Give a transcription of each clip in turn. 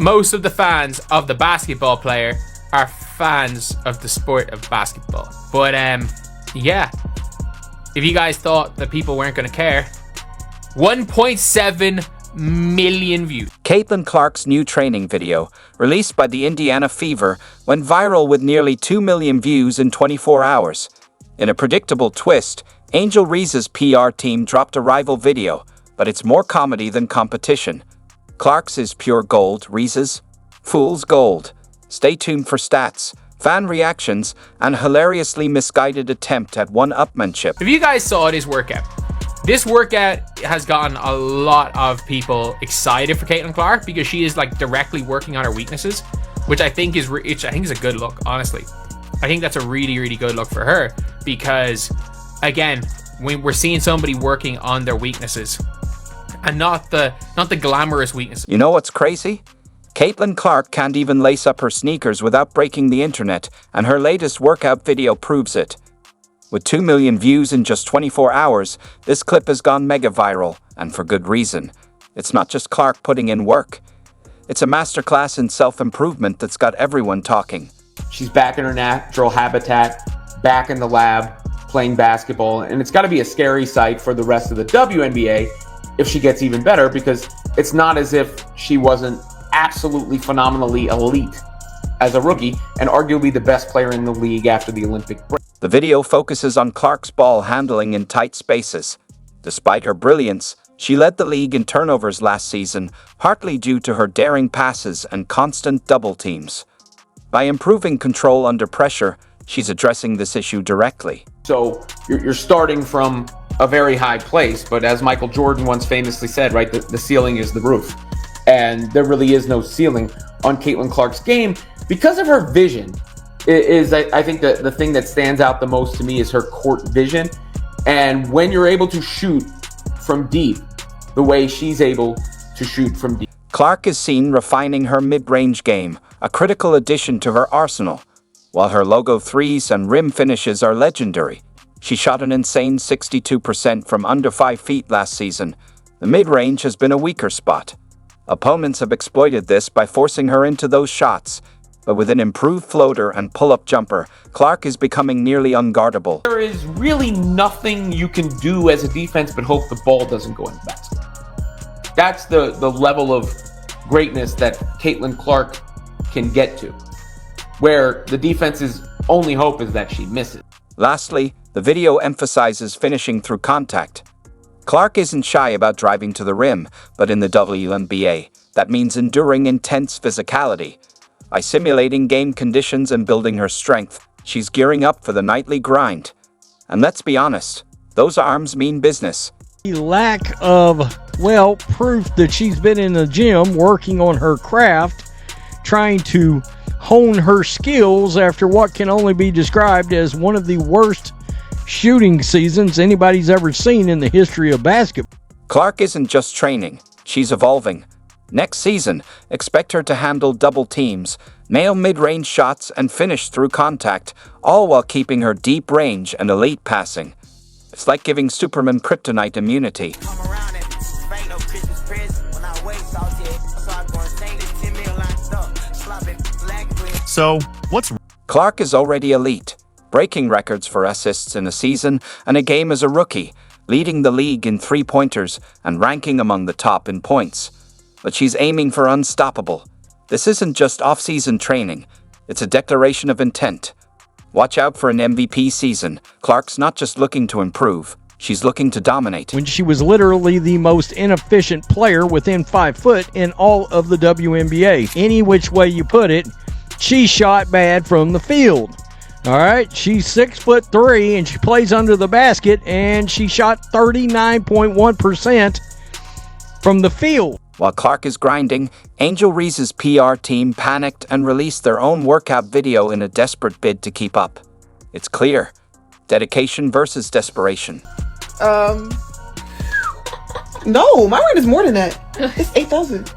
most of the fans of the basketball player are fans of the sport of basketball. But yeah, if you guys thought that people weren't going to care, 1.7 million views. Caitlyn Clark's new training video, released by the Indiana Fever, went viral with nearly 2 million views in 24 hours. In a predictable twist, Angel Reese's PR team dropped a rival video, but it's more comedy than competition. Clark's is pure gold, Reese's fool's gold. Stay tuned for stats, fan reactions, and hilariously misguided attempt at one-upmanship. If you guys saw this workout has gotten a lot of people excited for Caitlyn Clark because she is like directly working on her weaknesses, which I think is a good look. Honestly, I think that's a really, really good look for her because, again, when we're seeing somebody working on their weaknesses and not the glamorous weaknesses. You know what's crazy? Caitlyn Clark can't even lace up her sneakers without breaking the internet, and her latest workout video proves it. With 2 million views in just 24 hours, this clip has gone mega viral, and for good reason. It's not just Clark putting in work. It's a masterclass in self-improvement that's got everyone talking. She's back in her natural habitat, back in the lab, playing basketball, and it's got to be a scary sight for the rest of the WNBA if she gets even better, because it's not as if she wasn't absolutely phenomenally elite as a rookie and arguably the best player in the league after the Olympic break. The video focuses on Clark's ball handling in tight spaces. Despite her brilliance, she led the league in turnovers last season, partly due to her daring passes and constant double teams. By improving control under pressure, she's addressing this issue directly. So you're starting from a very high place, but as Michael Jordan once famously said, right, the ceiling is the roof. And there really is no ceiling on Caitlyn Clark's game because of her vision. I think the thing that stands out the most to me is her court vision. And when you're able to shoot from deep, the way she's able to shoot from deep. Clark is seen refining her mid-range game, a critical addition to her arsenal. While her logo threes and rim finishes are legendary, she shot an insane 62% from under 5 feet last season. The mid-range has been a weaker spot. Opponents have exploited this by forcing her into those shots. But with an improved floater and pull-up jumper, Clark is becoming nearly unguardable. There is really nothing you can do as a defense but hope the ball doesn't go in the basket. That's the level of greatness that Caitlyn Clark can get to, where the defense's only hope is that she misses. Lastly, the video emphasizes finishing through contact. Clark isn't shy about driving to the rim, but in the WNBA, that means enduring intense physicality. By simulating game conditions and building her strength, she's gearing up for the nightly grind. And let's be honest, those arms mean business. The lack of, proof that she's been in the gym working on her craft, trying to hone her skills after what can only be described as one of the worst shooting seasons anybody's ever seen in the history of basketball. Clark isn't just training, she's evolving. Next season, expect her to handle double teams, nail mid-range shots, and finish through contact, all while keeping her deep range and elite passing. It's like giving Superman kryptonite immunity. So, what's... Clark is already elite, breaking records for assists in a season and a game as a rookie, leading the league in three-pointers and ranking among the top in points. But she's aiming for unstoppable. This isn't just off-season training, it's a declaration of intent. Watch out for an MVP season. Clark's not just looking to improve, she's looking to dominate. When she was literally the most inefficient player within 5 foot in all of the WNBA. Any which way you put it, she shot bad from the field. All right, she's 6'3" and she plays under the basket, and she shot 39.1% from the field. While Clark is grinding, Angel Reese's PR team panicked and released their own workout video in a desperate bid to keep up. It's clear. Dedication versus desperation. No, my rent is more than that. It's 8,000.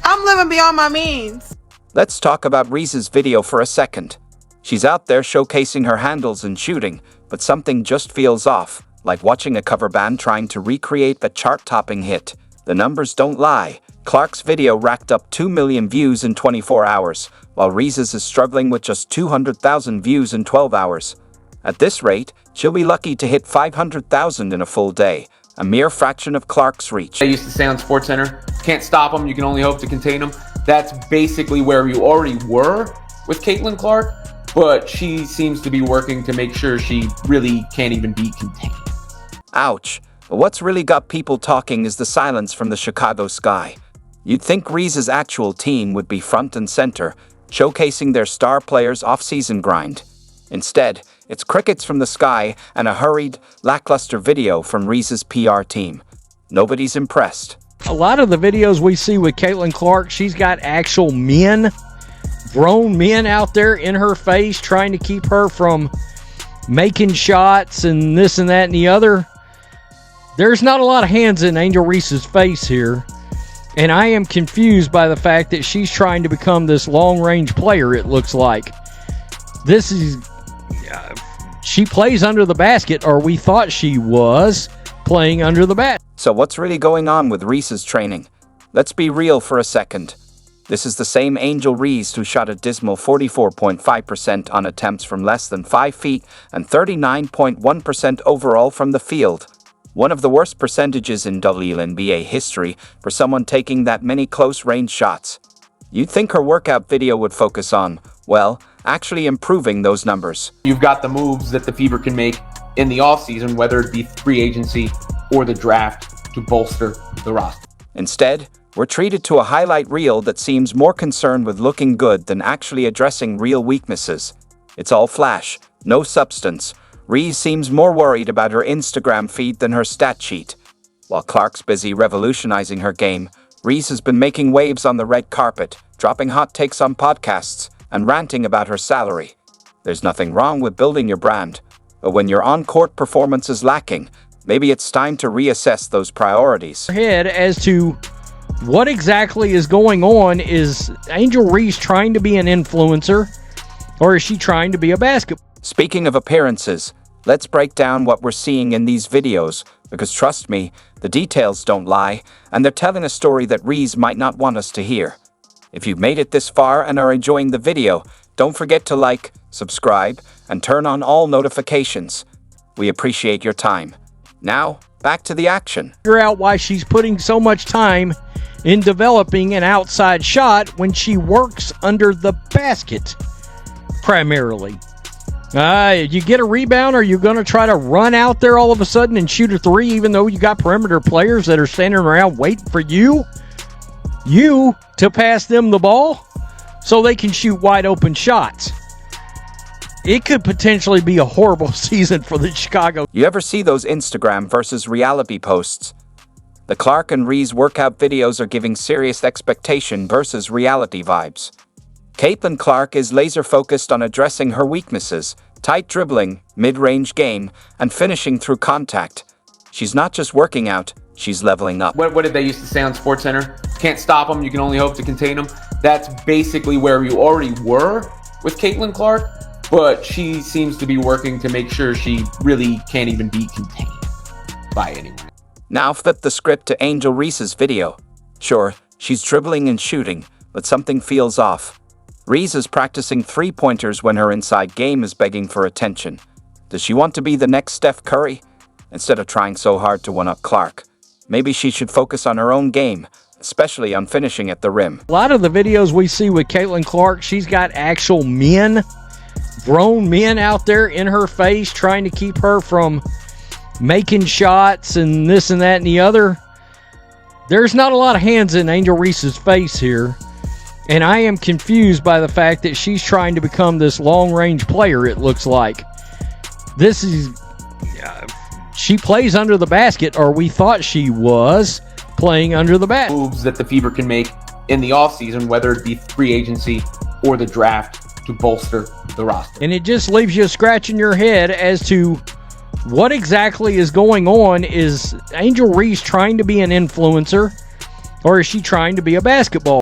I'm living beyond my means. Let's talk about Reese's video for a second. She's out there showcasing her handles and shooting, but something just feels off. Like watching a cover band trying to recreate the chart-topping hit. The numbers don't lie. Clark's video racked up 2 million views in 24 hours, while Reese's is struggling with just 200,000 views in 12 hours. At this rate, she'll be lucky to hit 500,000 in a full day, a mere fraction of Clark's reach. I used to say on SportsCenter, can't stop them, you can only hope to contain them. That's basically where you already were with Caitlyn Clark, but she seems to be working to make sure she really can't even be contained. Ouch. But what's really got people talking is the silence from the Chicago sky. You'd think Reese's actual team would be front and center, showcasing their star players' off-season grind. Instead, it's crickets from the sky and a hurried, lackluster video from Reese's PR team. Nobody's impressed. A lot of the videos we see with Caitlyn Clark, she's got actual men, grown men out there in her face trying to keep her from making shots and this and that and the other. There's not a lot of hands in Angel Reese's face here, and I am confused by the fact that she's trying to become this long-range player, it looks like. This is... she plays under the basket, or we thought she was playing under the basket. So what's really going on with Reese's training? Let's be real for a second. This is the same Angel Reese who shot a dismal 44.5% on attempts from less than 5 feet and 39.1% overall from the field. One of the worst percentages in WNBA history for someone taking that many close-range shots. You'd think her workout video would focus on, well, actually improving those numbers. You've got the moves that the Fever can make in the offseason, whether it be free agency or the draft, to bolster the roster. Instead, we're treated to a highlight reel that seems more concerned with looking good than actually addressing real weaknesses. It's all flash, no substance. Reese seems more worried about her Instagram feed than her stat sheet. While Clark's busy revolutionizing her game, Reese has been making waves on the red carpet, dropping hot takes on podcasts, and ranting about her salary. There's nothing wrong with building your brand, but when your on-court performance is lacking, maybe it's time to reassess those priorities. Head as to what exactly is going on. Is Angel Reese trying to be an influencer, or is she trying to be a basketball? Speaking of appearances, let's break down what we're seeing in these videos, because trust me, the details don't lie, and they're telling a story that Reese might not want us to hear. If you've made it this far and are enjoying the video, don't forget to like, subscribe, and turn on all notifications. We appreciate your time. Now, back to the action. Figure out why she's putting so much time in developing an outside shot when she works under the basket, primarily. You get a rebound, or you're going to try to run out there all of a sudden and shoot a three, even though you got perimeter players that are standing around waiting for you to pass them the ball so they can shoot wide open shots. It could potentially be a horrible season for the Chicago. You ever see those Instagram versus reality posts? The Clark and Reese workout videos are giving serious expectation versus reality vibes. Caitlyn Clark is laser-focused on addressing her weaknesses, tight dribbling, mid-range game, and finishing through contact. She's not just working out, she's leveling up. What did they used to say on SportsCenter? Can't stop them, you can only hope to contain them. That's basically where you already were with Caitlyn Clark, but she seems to be working to make sure she really can't even be contained by anyone. Now flip the script to Angel Reese's video. Sure, she's dribbling and shooting, but something feels off. Reese is practicing three-pointers when her inside game is begging for attention. Does she want to be the next Steph Curry? Instead of trying so hard to one-up Clark, maybe she should focus on her own game, especially on finishing at the rim. A lot of the videos we see with Caitlyn Clark, she's got actual men, grown men out there in her face trying to keep her from making shots and this and that and the other. There's not a lot of hands in Angel Reese's face here, and I am confused by the fact that she's trying to become this long-range player, it looks like. This is... she plays under the basket, or we thought she was playing under the basket. Moves that the Fever can make in the offseason, whether it be free agency or the draft, to bolster the roster. And it just leaves you scratching your head as to what exactly is going on. Is Angel Reese trying to be an influencer, or is she trying to be a basketball